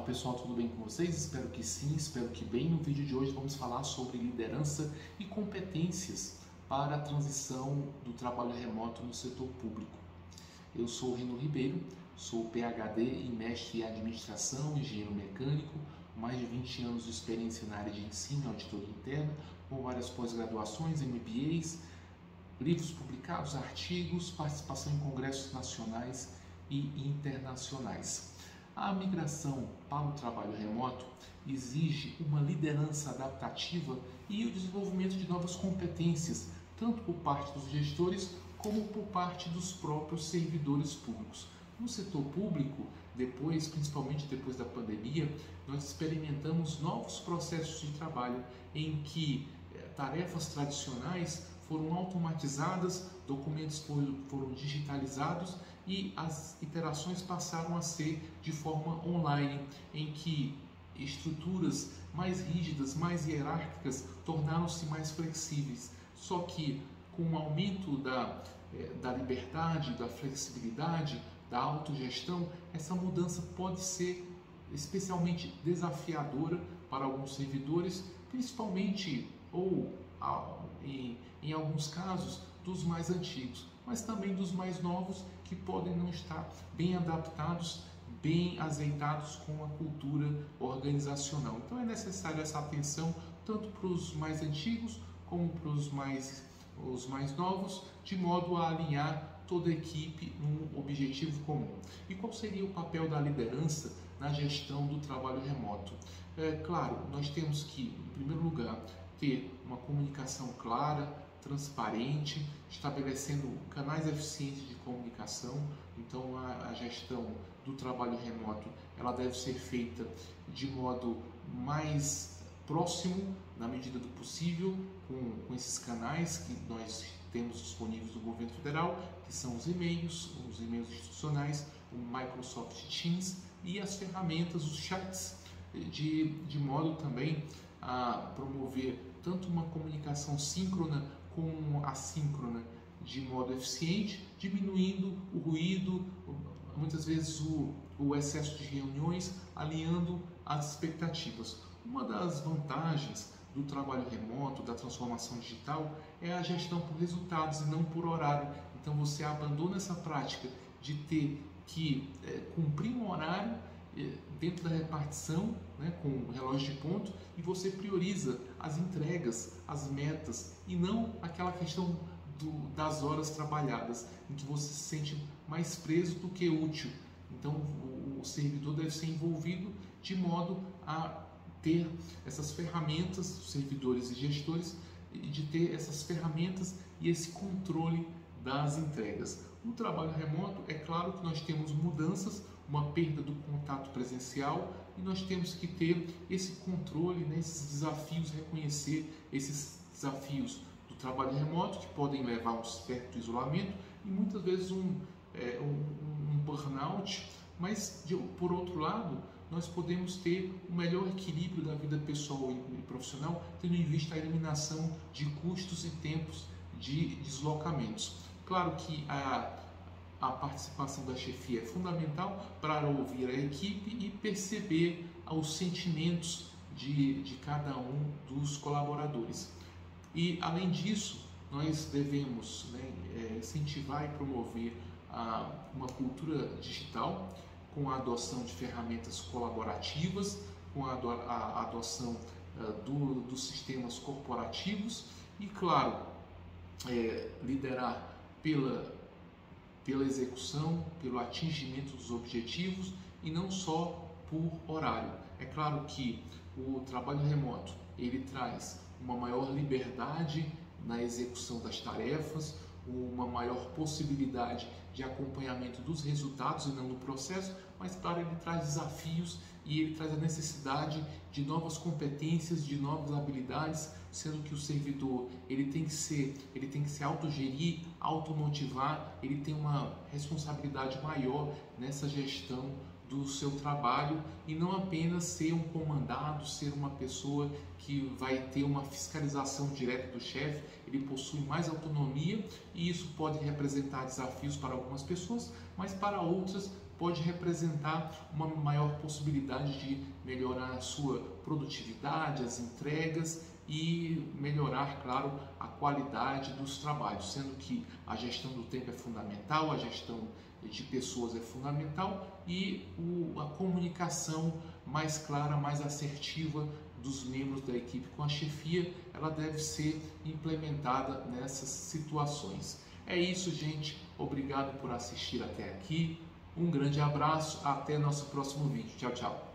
pessoal, tudo bem com vocês? Espero que sim, espero que bem. No vídeo de hoje vamos falar sobre liderança e competências para a transição do trabalho remoto no setor público. Eu sou o Rino Ribeiro, sou PhD e mestre em administração, engenheiro mecânico, mais de 20 anos de experiência na área de ensino e auditoria interna, com várias pós-graduações, MBAs, livros publicados, artigos, participação em congressos nacionais e internacionais. A migração para o trabalho remoto exige uma liderança adaptativa e o desenvolvimento de novas competências, tanto por parte dos gestores como por parte dos próprios servidores públicos. No setor público, principalmente depois da pandemia, nós experimentamos novos processos de trabalho em que tarefas tradicionais foram automatizadas, documentos foram digitalizados e as interações passaram a ser de forma online, em que estruturas mais rígidas, mais hierárquicas, tornaram-se mais flexíveis. Só que com o aumento da liberdade, da flexibilidade, da autogestão, essa mudança pode ser especialmente desafiadora para alguns servidores, principalmente em alguns casos dos mais antigos, mas também dos mais novos que podem não estar bem adaptados, bem azeitados com a cultura organizacional. Então é necessário essa atenção tanto para os mais antigos como para os mais novos, de modo a alinhar toda a equipe num objetivo comum. E qual seria o papel da liderança na gestão do trabalho remoto? Claro, nós temos que, em primeiro lugar, ter uma comunicação clara, transparente, estabelecendo canais eficientes de comunicação. Então a gestão do trabalho remoto ela deve ser feita de modo mais próximo, na medida do possível, com esses canais que nós temos disponíveis do governo federal, que são os e-mails institucionais, o Microsoft Teams e as ferramentas, os chats, de modo também a promover tanto uma comunicação síncrona como assíncrona de modo eficiente, diminuindo o ruído, muitas vezes o excesso de reuniões, alinhando as expectativas. Uma das vantagens do trabalho remoto, da transformação digital, é a gestão por resultados e não por horário. Então você abandona essa prática de ter que cumprir um horário dentro da repartição, com o relógio de ponto, e você prioriza as entregas, as metas, e não aquela questão das horas trabalhadas, em que você se sente mais preso do que útil. Então o servidor deve ser envolvido de modo a ter essas ferramentas, servidores e gestores, de ter essas ferramentas e esse controle das entregas. No trabalho remoto, é claro que nós temos mudanças, uma perda do contato presencial, e nós temos que ter esse controle, esses desafios, reconhecer esses desafios do trabalho remoto, que podem levar a um certo isolamento e muitas vezes um burnout, mas por outro lado, nós podemos ter um melhor equilíbrio da vida pessoal e profissional, tendo em vista a eliminação de custos e tempos de deslocamentos. Claro que a participação da chefia é fundamental para ouvir a equipe e perceber os sentimentos de cada um dos colaboradores. E, além disso, nós devemos incentivar e promover uma cultura digital com a adoção de ferramentas colaborativas, com a adoção dos sistemas corporativos e, claro, liderar pela execução, pelo atingimento dos objetivos e não só por horário. É claro que o trabalho remoto ele traz uma maior liberdade na execução das tarefas, uma maior possibilidade de acompanhamento dos resultados e não do processo, mas claro, ele traz desafios e ele traz a necessidade de novas competências, de novas habilidades, sendo que o servidor ele tem que se autogerir, automotivar, ele tem uma responsabilidade maior nessa gestão do seu trabalho e não apenas ser um comandado, ser uma pessoa que vai ter uma fiscalização direta do chefe. Ele possui mais autonomia e isso pode representar desafios para algumas pessoas, mas para outras pode representar uma maior possibilidade de melhorar a sua produtividade, as entregas e melhorar, claro, a qualidade dos trabalhos, sendo que a gestão do tempo é fundamental, a gestão de pessoas é fundamental e a comunicação mais clara, mais assertiva dos membros da equipe com a chefia, ela deve ser implementada nessas situações. É isso, gente. Obrigado por assistir até aqui. Um grande abraço. Até nosso próximo vídeo. Tchau, tchau.